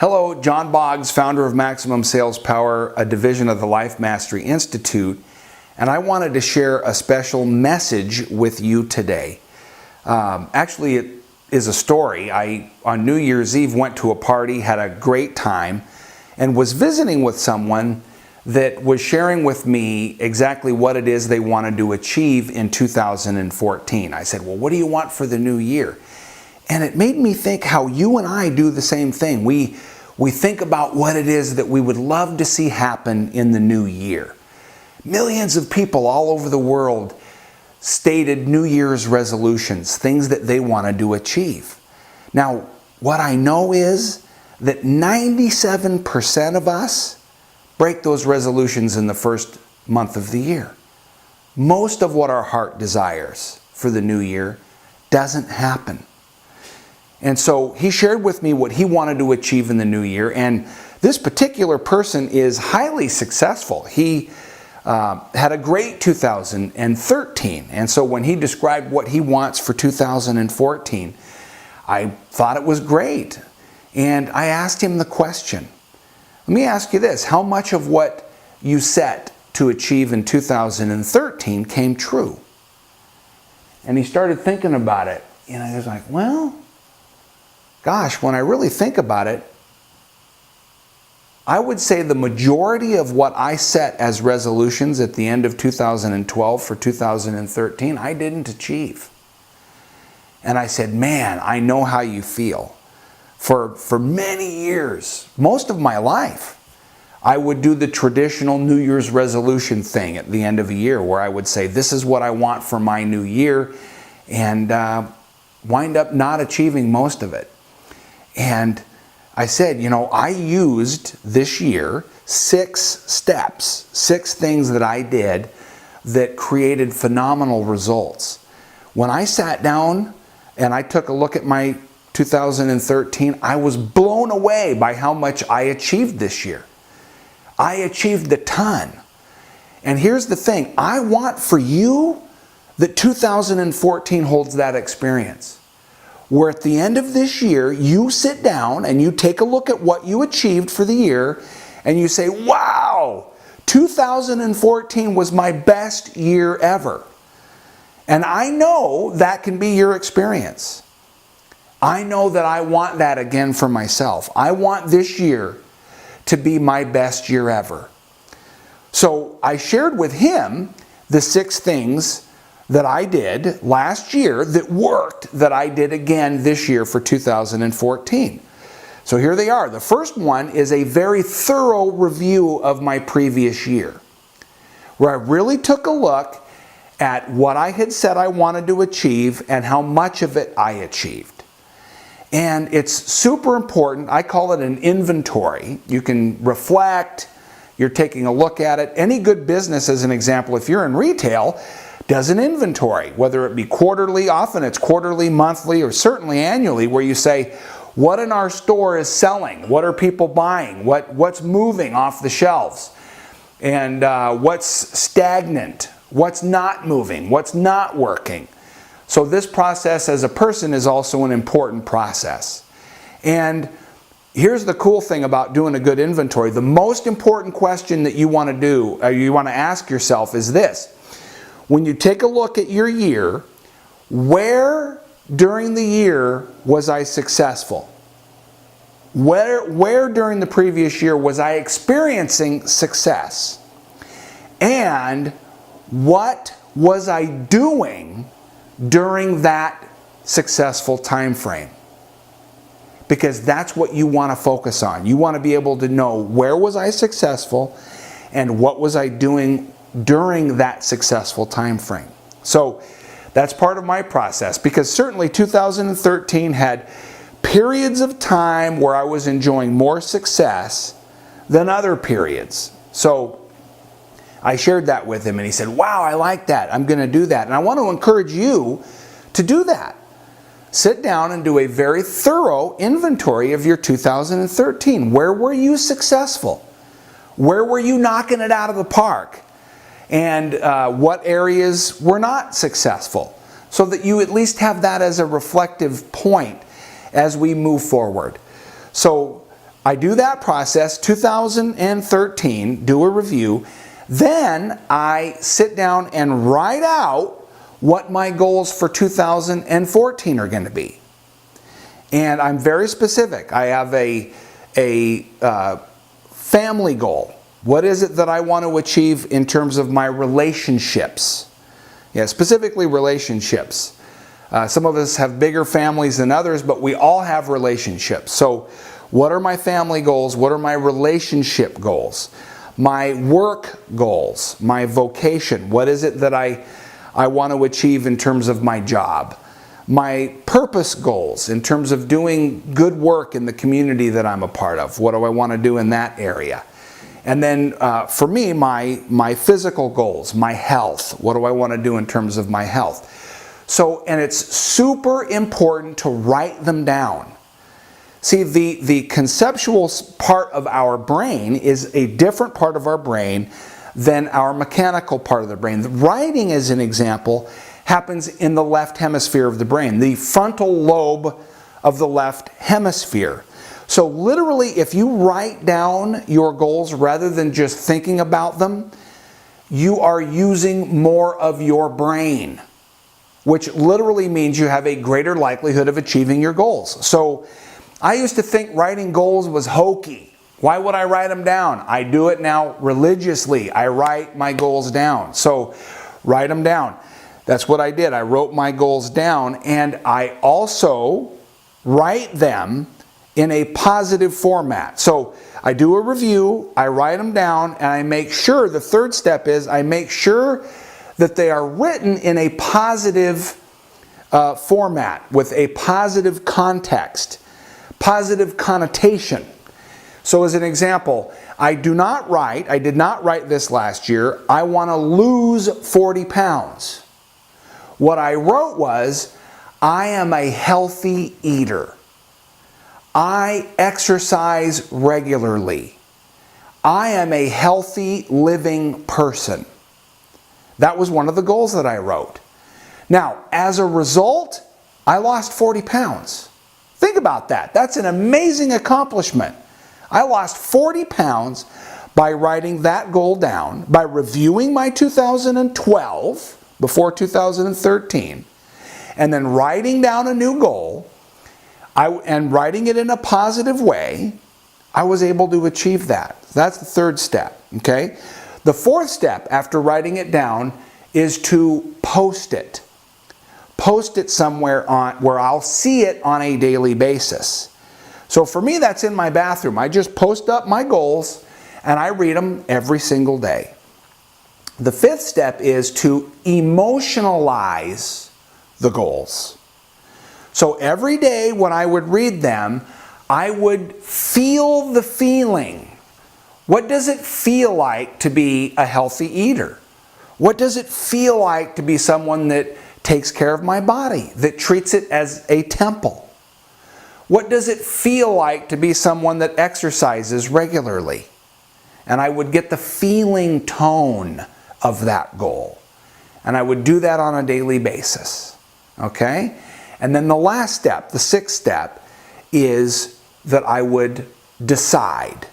Hello, John Boggs, founder of Maximum Sales Power, a division of the Life Mastery Institute, and I wanted to share a special message with you today. Actually, it is a story. On New Year's Eve, went to a party, had a great time, and was visiting with someone that was sharing with me exactly what it is they wanted to achieve in 2014. I said, well, what do you want for the new year? And it made me think how you and I do the same thing. We think about what it is that we would love to see happen in the new year. Millions of people all over the world stated New Year's resolutions, things that they wanted to achieve. Now, what I know is that 97% of us break those resolutions in the first month of the year. Most of what our heart desires for the new year doesn't happen. And so he shared with me what he wanted to achieve in the new year, and this particular person is highly successful. He had a great 2013, and so when he described what he wants for 2014, I thought it was great. And I asked him the question, let me ask you this, how much of what you set to achieve in 2013 came true? And he started thinking about it, and I was like, well, gosh, when I really think about it, I would say the majority of what I set as resolutions at the end of 2012 for 2013, I didn't achieve. And I said, man, I know how you feel. For many years, most of my life, I would do the traditional New Year's resolution thing at the end of a year where I would say, this is what I want for my new year, and wind up not achieving most of it. And I said, you know, I used this year 6 steps, 6 things that I did that created phenomenal results. When I sat down and I took a look at my 2013, I was blown away by how much I achieved this year. I achieved a ton. And here's the thing, I want for you that 2014 holds that experience. Where at the end of this year, you sit down and you take a look at what you achieved for the year and you say, wow, 2014 was my best year ever. And I know that can be your experience. I know that I want that again for myself. I want this year to be my best year ever. So I shared with him the 6 things that I did last year that worked that I did again this year for 2014. So here they are. The first one is a very thorough review of my previous year, where I really took a look at what I had said I wanted to achieve and how much of it I achieved. And it's super important. I call it an inventory. You can reflect, you're taking a look at it. Any good business, as an example, if you're in retail, does an inventory, whether it be quarterly, often it's quarterly, monthly, or certainly annually, where you say, what in our store is selling? What are people buying? What's moving off the shelves? And what's stagnant? What's not moving? What's not working? So this process as a person is also an important process. And here's the cool thing about doing a good inventory. The most important question that you want to do, or you want to ask yourself is this. When you take a look at your year, where during the year was I successful? Where during the previous year was I experiencing success? And what was I doing during that successful time frame? Because that's what you want to focus on. You want to be able to know where was I successful and what was I doing during that successful time frame. So that's part of my process, because certainly 2013 had periods of time where I was enjoying more success than other periods. So I shared that with him and he said, wow, I like that. I'm going to do that. And I want to encourage you to do that. Sit down and do a very thorough inventory of your 2013. Where were you successful? Where were you knocking it out of the park? And what areas were not successful, so that you at least have that as a reflective point as we move forward. So I do that process, 2013, do a review. Then I sit down and write out what my goals for 2014 are going to be. And I'm very specific. I have a family goal. What is it that I want to achieve in terms of my relationships? Yeah, specifically relationships. Some of us have bigger families than others, but we all have relationships. So what are my family goals? What are my relationship goals? My work goals, my vocation. What is it that I want to achieve in terms of my job? My purpose goals in terms of doing good work in the community that I'm a part of. What do I want to do in that area? And then for me, my physical goals, my health. What do I want to do in terms of my health? So, and it's super important to write them down. See, the conceptual part of our brain is a different part of our brain than our mechanical part of the brain. The writing, as an example, happens in the left hemisphere of the brain, the frontal lobe of the left hemisphere. So literally, if you write down your goals rather than just thinking about them, you are using more of your brain, which literally means you have a greater likelihood of achieving your goals. So I used to think writing goals was hokey. Why would I write them down? I do it now religiously. I write my goals down. So write them down. That's what I did. I wrote my goals down, and I also write them in a positive format. So I do a review, I write them down, and I make sure, the third step is I make sure that they are written in a positive format with a positive context, positive connotation. So as an example, I did not write this last year, I want to lose 40 pounds. What I wrote was, I am a healthy eater. I exercise regularly. I am a healthy living person. That was one of the goals that I wrote. Now, as a result, I lost 40 pounds. Think about that. That's an amazing accomplishment. I lost 40 pounds by writing that goal down, by reviewing my 2012 before 2013, and then writing down a new goal, and writing it in a positive way. I was able to achieve that. That's the third step, okay? The fourth step after writing it down is to post it. Post it somewhere where I'll see it on a daily basis. So for me, that's in my bathroom. I just post up my goals and I read them every single day. The fifth step is to emotionalize the goals. So every day when I would read them, I would feel the feeling. What does it feel like to be a healthy eater? What does it feel like to be someone that takes care of my body, that treats it as a temple? What does it feel like to be someone that exercises regularly? And I would get the feeling tone of that goal. And I would do that on a daily basis. Okay? And then the last step, the sixth step, is that I would decide.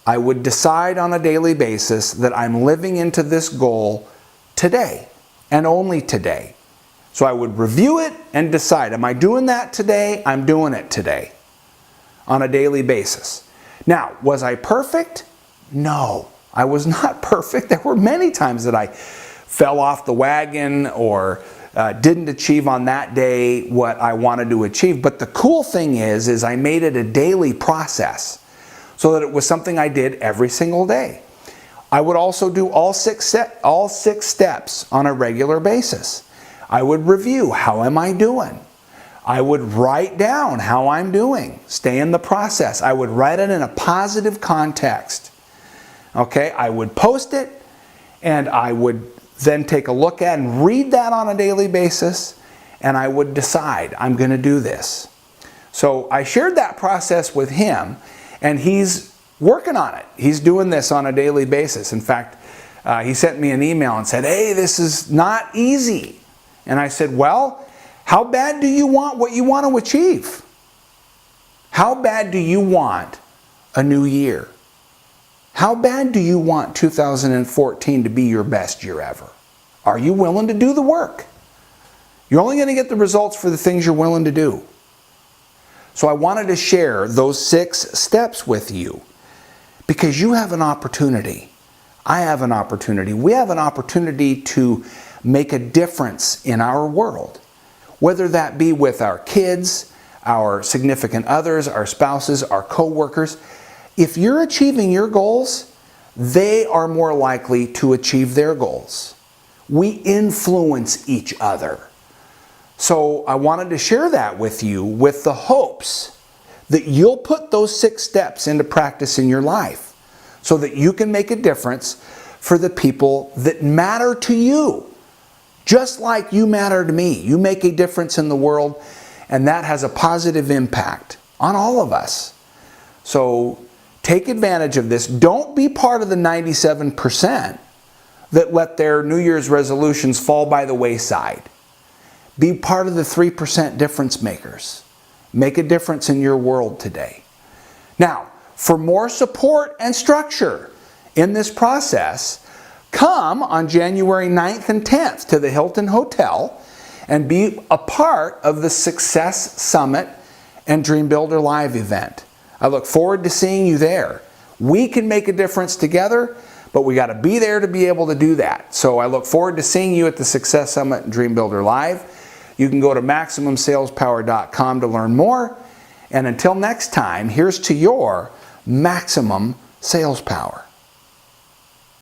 I would decide on a daily basis that I'm living into this goal today and only today. So I would review it and decide, am I doing that today? I'm doing it today on a daily basis. Now, was I perfect? No, I was not perfect. There were many times that I fell off the wagon or didn't achieve on that day what I wanted to achieve. But the cool thing is I made it a daily process so that it was something I did every single day. I would also do all six steps on a regular basis. I would review, how am I doing? I would write down how I'm doing. Stay in the process. I would write it in a positive context. Okay, I would post it and I would then take a look at and read that on a daily basis, and I would decide, I'm going to do this. So I shared that process with him, and he's working on it. He's doing this on a daily basis. In fact, he sent me an email and said, hey, this is not easy. And I said, well, how bad do you want what you want to achieve? How bad do you want a new year? How bad do you want 2014 to be your best year ever? Are you willing to do the work? You're only going to get the results for the things you're willing to do. So I wanted to share those 6 steps with you because you have an opportunity. I have an opportunity. We have an opportunity to make a difference in our world, whether that be with our kids, our significant others, our spouses, our co-workers. If you're achieving your goals, they are more likely to achieve their goals. We influence each other. So I wanted to share that with you with the hopes that you'll put those 6 steps into practice in your life so that you can make a difference for the people that matter to you. Just like you matter to me. You make a difference in the world, and that has a positive impact on all of us. So take advantage of this. Don't be part of the 97% that let their New Year's resolutions fall by the wayside. Be part of the 3% difference makers. Make a difference in your world today. Now, for more support and structure in this process, come on January 9th and 10th to the Hilton Hotel and be a part of the Success Summit and Dream Builder Live event. I look forward to seeing you there. We can make a difference together, but we got to be there to be able to do that. So I look forward to seeing you at the Success Summit and Dream Builder Live. You can go to MaximumSalesPower.com to learn more. And until next time, here's to your maximum sales power.